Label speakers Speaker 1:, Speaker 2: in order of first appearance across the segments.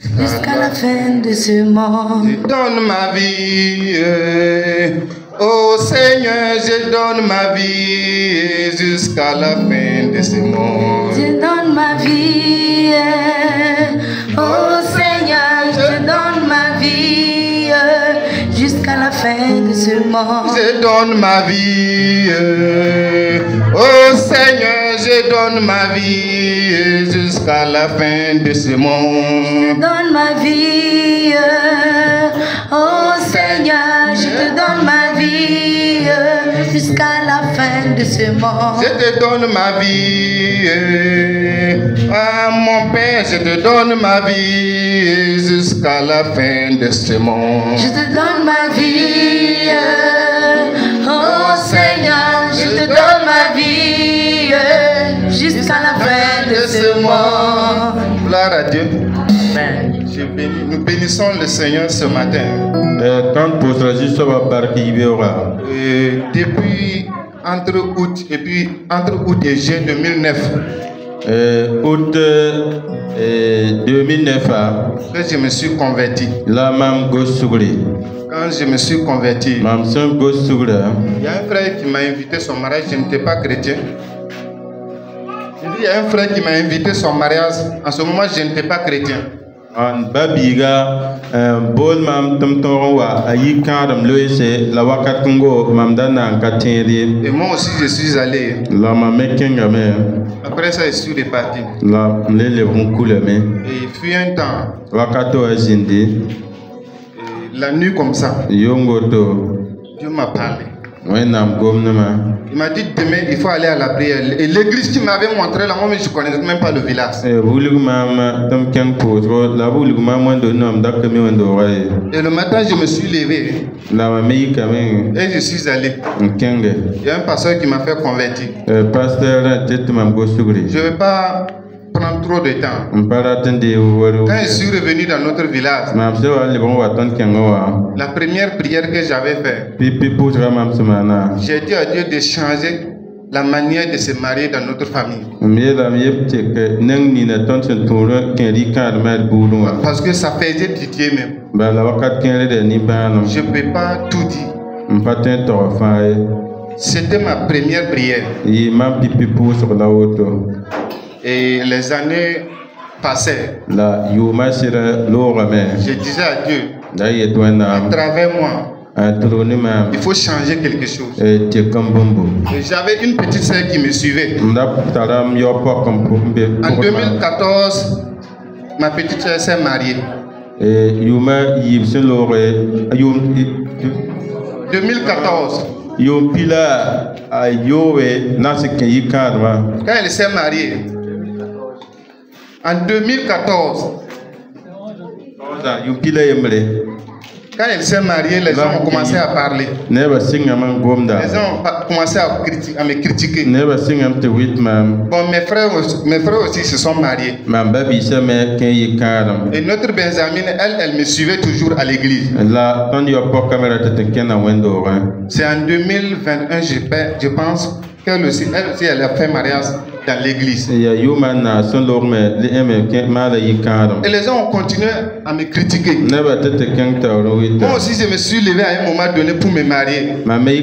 Speaker 1: jusqu'à la fin de ce monde.
Speaker 2: Je donne ma vie, oh Seigneur, je donne ma vie jusqu'à la fin de ce monde.
Speaker 1: Je donne ma vie, oh Seigneur, je donne ma vie jusqu'à la fin de ce monde.
Speaker 2: Je donne ma vie, oh Seigneur, je donne ma vie jusqu'à la fin de ce monde.
Speaker 1: Je donne ma vie, oh Seigneur, je te donne ma vie jusqu'à la fin de ce monde.
Speaker 2: Je te donne ma vie, ah mon Père, je te donne ma vie jusqu'à la fin de ce monde.
Speaker 1: Je te donne ma vie, oh Seigneur, je te donne ma vie jusqu'à la fin de ce monde.
Speaker 2: Gloire à Dieu.
Speaker 1: Amen.
Speaker 2: Nous bénissons le Seigneur ce matin. Depuis entre août et juin 2009,
Speaker 3: août 2009
Speaker 2: que je me suis converti. Quand je me suis converti, il y a un frère qui m'a invité à son mariage, je n'étais pas chrétien. Il y a un frère qui m'a invité à son mariage, en ce moment je n'étais pas chrétien. Et moi aussi je suis allé. Après ça je suis reparti. Et il fut un temps, la nuit comme ça, Dieu m'a parlé. Il m'a dit demain il faut aller à la prière. Et l'église qui m'avait montré là, moi je ne connaissais même pas le village. Et le matin je me suis levé et je suis allé. Il y a un pasteur qui m'a fait convertir. Je ne vais pas prendre trop de temps. Quand je suis revenu dans notre village, la première prière que j'avais faite, j'ai dit à Dieu de changer la manière de se marier dans notre famille. Parce que ça faisait pitié même. Je ne peux pas tout dire. C'était ma première prière. Et les années passaient. Je disais à Dieu, à travers moi, il faut changer quelque chose. J'avais une petite sœur qui me suivait. En 2014, ma petite sœur s'est mariée. 2014. Quand elle s'est mariée, en 2014, quand elle s'est mariée, les gens ont commencé à parler. Les gens ont commencé à me critiquer. Bon, mes frères aussi se sont mariés. Et notre Benjamin, elle me suivait toujours à l'église. C'est en 2021, je pense, qu'elle aussi, elle a fait mariage dans l'église. Et les gens ont continué à me critiquer. Moi aussi, je me suis levé à un moment donné pour me marier. Mais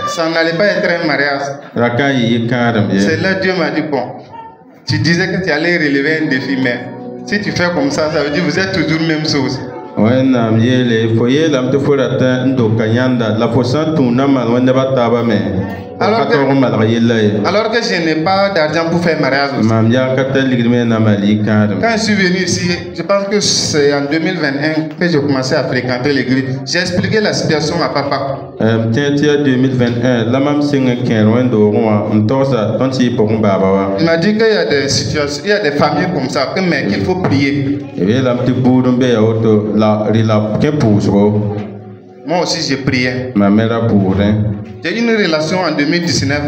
Speaker 2: ça n'allait pas être un mariage. C'est là que Dieu m'a dit, bon, tu disais que tu allais relever un défi, mais si tu fais comme ça, ça veut dire que vous êtes toujours même chose. Alors que je n'ai pas d'argent pour faire mariage aussi. Quand je suis venu ici, je pense que c'est en 2021 que j'ai commencé à fréquenter l'église. J'ai expliqué la situation à papa. Il m'a dit qu'il y a des situations, il y a des familles comme ça, mais qu'il faut prier. Moi aussi j'ai prié. J'ai eu une relation en 2019.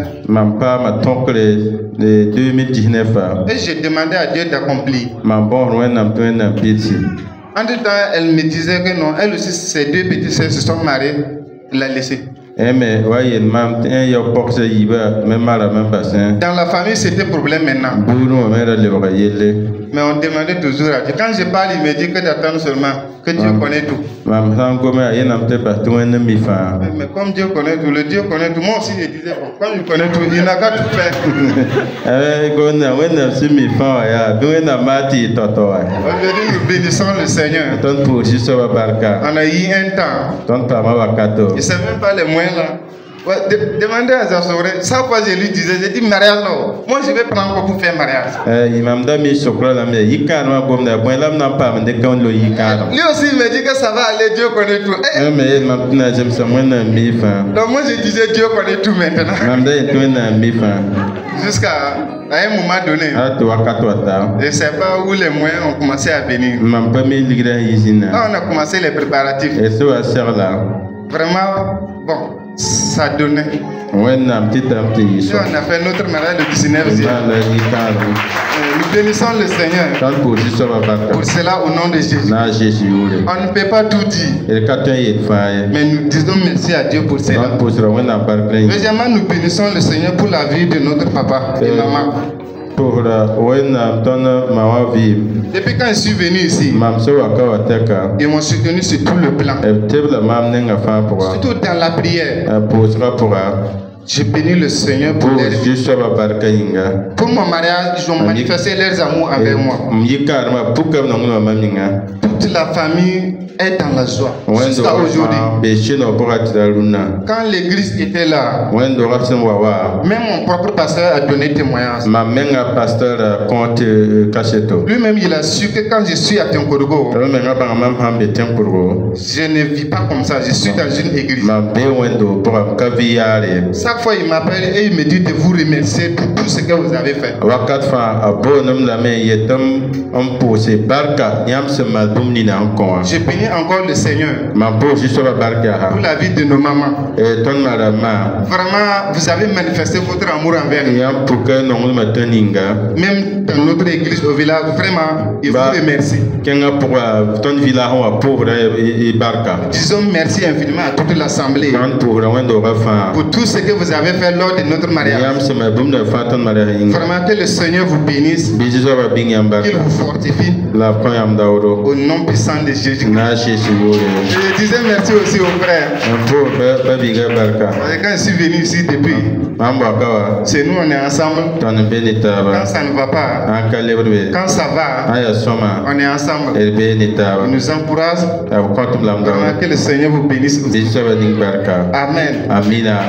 Speaker 2: Et j'ai demandé à Dieu d'accomplir. Entre temps, elle me disait que non, elle aussi, ses deux petites sœurs se sont mariées. Elle l'a laissé. Dans la famille, c'était problème maintenant. Mais on demandait toujours à Dieu. Quand je parle, il me dit que d'attendre seulement, que Dieu connaît tout. Mais comme Dieu connaît tout, le Dieu connaît tout. Moi aussi, je disais, bon, comme il connaît tout, il n'a qu'à tout faire. Aujourd'hui, nous bénissons le Seigneur. On a eu un temps. Il ne sait même pas les moyens là. Ouais, demandez à Zassoré. Ça, quoi, je lui disais, j'ai dit mariage là. Moi, je vais prendre quoi pour faire mariage. Lui aussi, il me dit que ça va aller, Dieu connaît tout. Donc, moi, je disais, Dieu connaît tout maintenant. Jusqu'à un moment donné. Je ne sais pas où les moyens ont commencé à venir. Là, on a commencé les préparatifs. Vraiment, bon. Ça donnait. On a fait notre mariage le 19e. Nous bénissons le Seigneur. Pour cela, au nom de Jésus. On ne peut pas tout dire. Mais nous disons merci à Dieu pour cela. Deuxièmement, nous bénissons le Seigneur pour la vie de notre papa et maman. Depuis quand je suis venu ici, ils m'ont soutenu sur tout le plan. Surtout dans la prière. Je bénis le Seigneur pour pour mon mariage, ils ont manifesté leurs amours avec moi. Toute la famille est dans la joie jusqu'à aujourd'hui. Quand l'église était là, même mon propre pasteur a donné témoignage. Lui-même, il a su que quand je suis à Tienkodogo, je ne vis pas comme ça, je suis dans une église. Chaque fois, il m'appelle et il me dit de vous remercier pour tout ce que vous avez fait. Je bénis encore le Seigneur pour la vie de nos mamans. Vraiment, vous avez manifesté votre amour envers nous. Même dans notre église au village, vraiment, il vous remercie. Disons merci infiniment à toute l'assemblée pour tout ce que vous avez fait lors de notre mariage. Vraiment que le Seigneur vous bénisse, qu'il vous fortifie. Au nom puissant de Jésus. Je disais merci aussi aux frères. Quand je suis venu ici depuis, c'est nous, on est ensemble. Quand ça ne va pas, quand ça va, on est ensemble. On nous encourage. Que le Seigneur vous bénisse aussi. Amen.
Speaker 3: Amina.